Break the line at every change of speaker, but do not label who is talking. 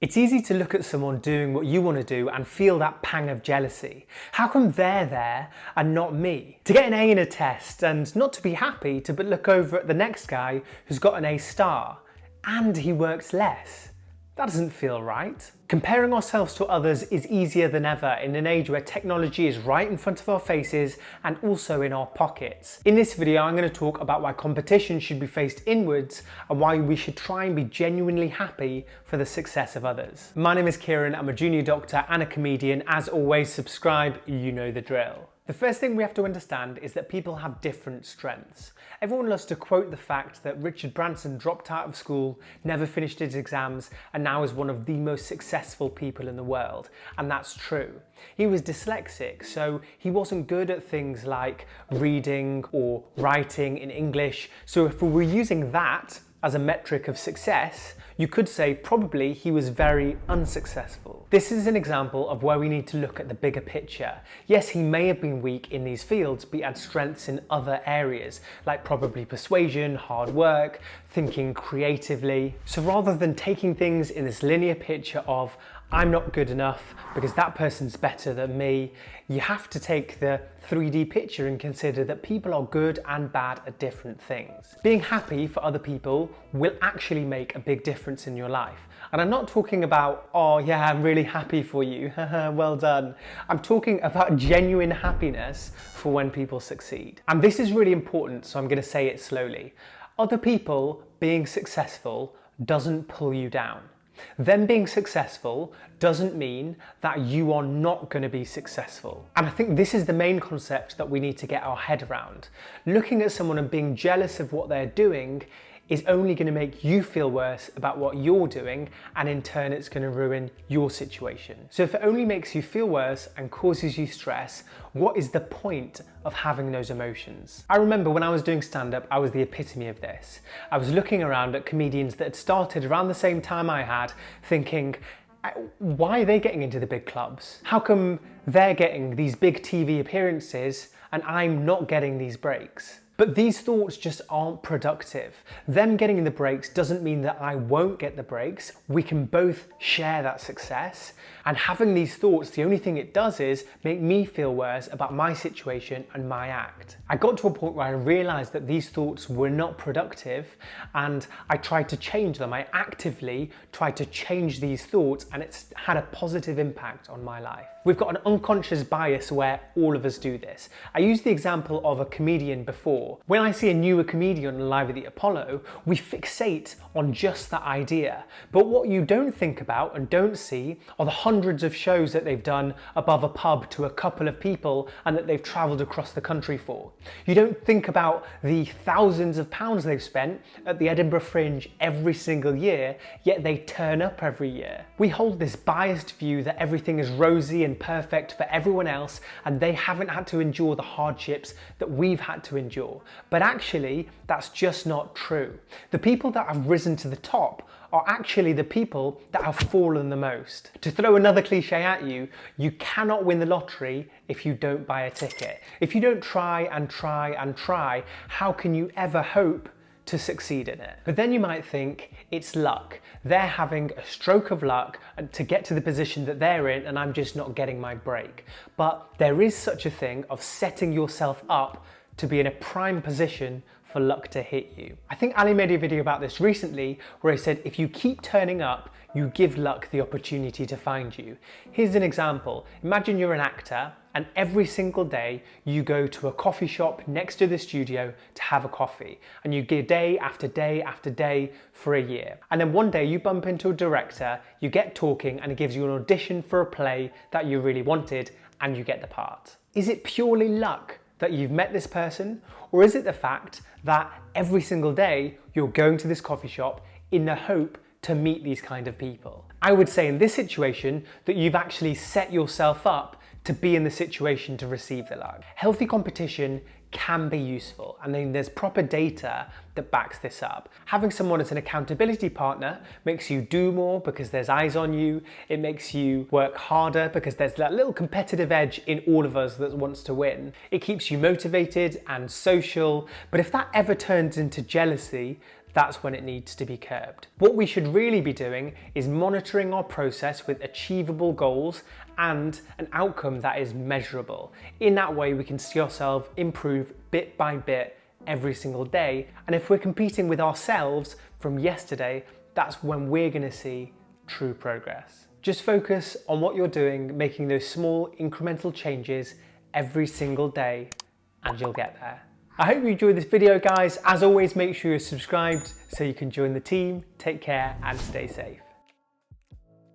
It's easy to look at someone doing what you want to do and feel that pang of jealousy. How come they're there and not me? To get an A in a test and not to be happy to but look over at the next guy who's got an A star and he works less. That doesn't feel right. Comparing ourselves to others is easier than ever in an age where technology is right in front of our faces and also in our pockets. In this video, I'm going to talk about why competition should be faced inwards and why we should try and be genuinely happy for the success of others. My name is Kieran, I'm a junior doctor and a comedian. As always, subscribe, you know the drill. The first thing we have to understand is that people have different strengths. Everyone loves to quote the fact that Richard Branson dropped out of school, never finished his exams, and now is one of the most successful people in the world. And that's true. He was dyslexic, so he wasn't good at things like reading or writing in English. So if we were using that as a metric of success, you could say probably he was very unsuccessful. This is an example of where we need to look at the bigger picture. Yes, he may have been weak in these fields, but he had strengths in other areas, like probably persuasion, hard work, thinking creatively. So rather than taking things in this linear picture of I'm not good enough because that person's better than me, you have to take the 3D picture and consider that people are good and bad at different things. Being happy for other people will actually make a big difference in your life. And I'm not talking about, oh yeah, I'm really happy for you, well done. I'm talking about genuine happiness for when people succeed. And this is really important, so I'm going to say it slowly. Other people being successful doesn't pull you down. Them being successful doesn't mean that you are not going to be successful. And I think this is the main concept that we need to get our head around. Looking at someone and being jealous of what they're doing is only going to make you feel worse about what you're doing, and in turn it's going to ruin your situation. So if it only makes you feel worse and causes you stress, what is the point of having those emotions? I remember when I was doing stand-up, I was the epitome of this. I was looking around at comedians that had started around the same time I had, thinking, why are they getting into the big clubs? How come they're getting these big TV appearances and I'm not getting these breaks? But these thoughts just aren't productive. Them getting the breaks doesn't mean that I won't get the breaks. We can both share that success. And having these thoughts, the only thing it does is make me feel worse about my situation and my act. I got to a point where I realized that these thoughts were not productive and I tried to change them. I actively tried to change these thoughts and it's had a positive impact on my life. We've got an unconscious bias where all of us do this. I used the example of a comedian before. When I see a newer comedian live at the Apollo, we fixate on just that idea. But what you don't think about and don't see are the hundreds of shows that they've done above a pub to a couple of people and that they've traveled across the country for. You don't think about the thousands of pounds they've spent at the Edinburgh Fringe every single year, yet they turn up every year. We hold this biased view that everything is rosy and perfect for everyone else and they haven't had to endure the hardships that we've had to endure. But actually, that's just not true. The people that have risen to the top are actually the people that have fallen the most. To throw another cliche at you, you cannot win the lottery if you don't buy a ticket. If you don't try and try and try, how can you ever hope to succeed in it? But then you might think it's luck. They're having a stroke of luck to get to the position that they're in and I'm just not getting my break. But there is such a thing of setting yourself up to be in a prime position for luck to hit you. I think Ali made a video about this recently where he said if you keep turning up, you give luck the opportunity to find you. Here's an example. Imagine you're an actor and every single day you go to a coffee shop next to the studio to have a coffee and you go day after day after day for a year. And then one day you bump into a director, you get talking and it gives you an audition for a play that you really wanted and you get the part. Is it purely luck that you've met this person, or is it the fact that every single day you're going to this coffee shop in the hope to meet these kind of people? I would say in this situation that you've actually set yourself up to be in the situation to receive the luck. Healthy competition can be useful, and then there's proper data that backs this up. Having someone as an accountability partner makes you do more because there's eyes on you. It makes you work harder because there's that little competitive edge in all of us that wants to win. It keeps you motivated and social, but if that ever turns into jealousy, that's when it needs to be curbed. What we should really be doing is monitoring our process with achievable goals and an outcome that is measurable. In that way, we can see ourselves improve bit by bit every single day. And if we're competing with ourselves from yesterday, that's when we're going to see true progress. Just focus on what you're doing, making those small incremental changes every single day, and you'll get there. I hope you enjoyed this video, guys. As always, make sure you're subscribed so you can join the team. Take care and stay safe.